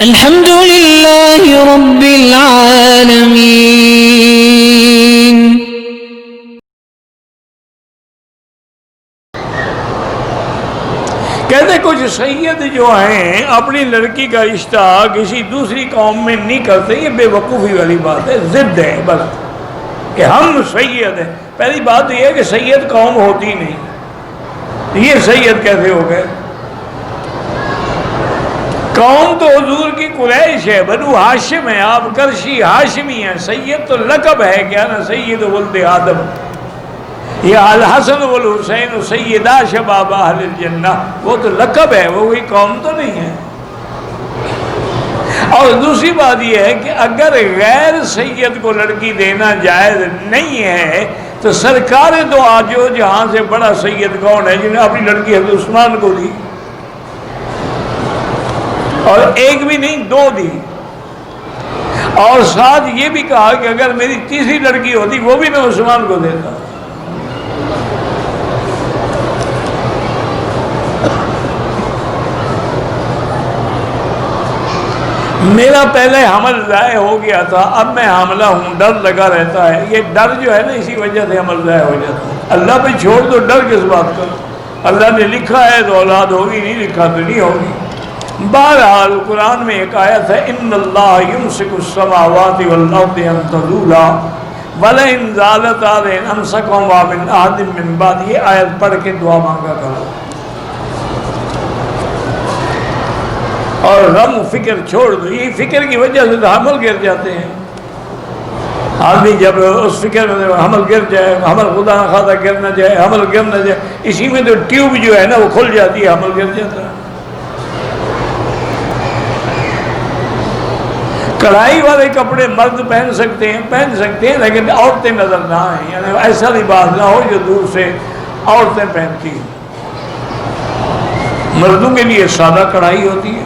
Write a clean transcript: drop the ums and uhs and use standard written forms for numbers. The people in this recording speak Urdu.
الحمد للہ رب العالمین۔ کہتے کچھ سید جو ہیں اپنی لڑکی کا رشتہ کسی دوسری قوم میں نہیں کرتے، یہ بے وقوفی والی بات ہے، ضد ہے بس کہ ہم سید ہیں۔ پہلی بات یہ ہے کہ سید قوم ہوتی نہیں، یہ سید کیسے ہو گئے؟ قوم تو حضور کی قریش ہے، بنو ہاشم ہے، آپ کرشی ہاشمی ہیں۔ سید تو لقب ہے، کیا نا سید ولد آدم، یہ الحسن والحسین سیدہ شباب اہل الجنہ، وہ تو لقب ہے، وہ کوئی قوم تو نہیں ہے۔ اور دوسری بات یہ ہے کہ اگر غیر سید کو لڑکی دینا جائز نہیں ہے تو سرکار دو آجو جہاں سے بڑا سید کون ہے جنہیں اپنی لڑکی حضرت عثمان کو دی، اور ایک بھی نہیں دو دی، اور ساتھ یہ بھی کہا کہ اگر میری تیسری لڑکی ہوتی وہ بھی میں عثمان کو دیتا۔ میرا پہلے حمل ضائع ہو گیا تھا، اب میں حاملہ ہوں، ڈر لگا رہتا ہے۔ یہ ڈر جو ہے نا اسی وجہ سے حمل ضائع ہو جاتا ہے۔ اللہ پہ چھوڑ دو، ڈر کس بات کا؟ اللہ نے لکھا ہے تو اولاد ہوگی، نہیں لکھا تو نہیں ہوگی۔ بہرحال قرآن میں ایک آیت ہے ان اللہ یمسک السماوات والارض ان تزولا ولئن زالتا لئن امسکہما من احد من بعد، یہ آیت پڑھ کے دعا مانگا کرو اور غم و فکر چھوڑ دو۔ یہ فکر کی وجہ سے تو حمل گر جاتے ہیں۔ آدمی جب اس فکر میں حمل گر جائے، حمل خدا نہ خواستہ گر نہ جائے، حمل گر نہ جائے، اسی میں تو ٹیوب جو ہے نا وہ کھل جاتی ہے، حمل گر جاتا ہے۔ کڑھائی والے کپڑے مرد پہن سکتے ہیں لیکن عورتیں نظر نہ آئیں، یعنی ایسا لباس نہ ہو جو دور سے عورتیں پہنتی ہیں۔ مردوں کے لیے سادہ کڑھائی ہوتی ہے،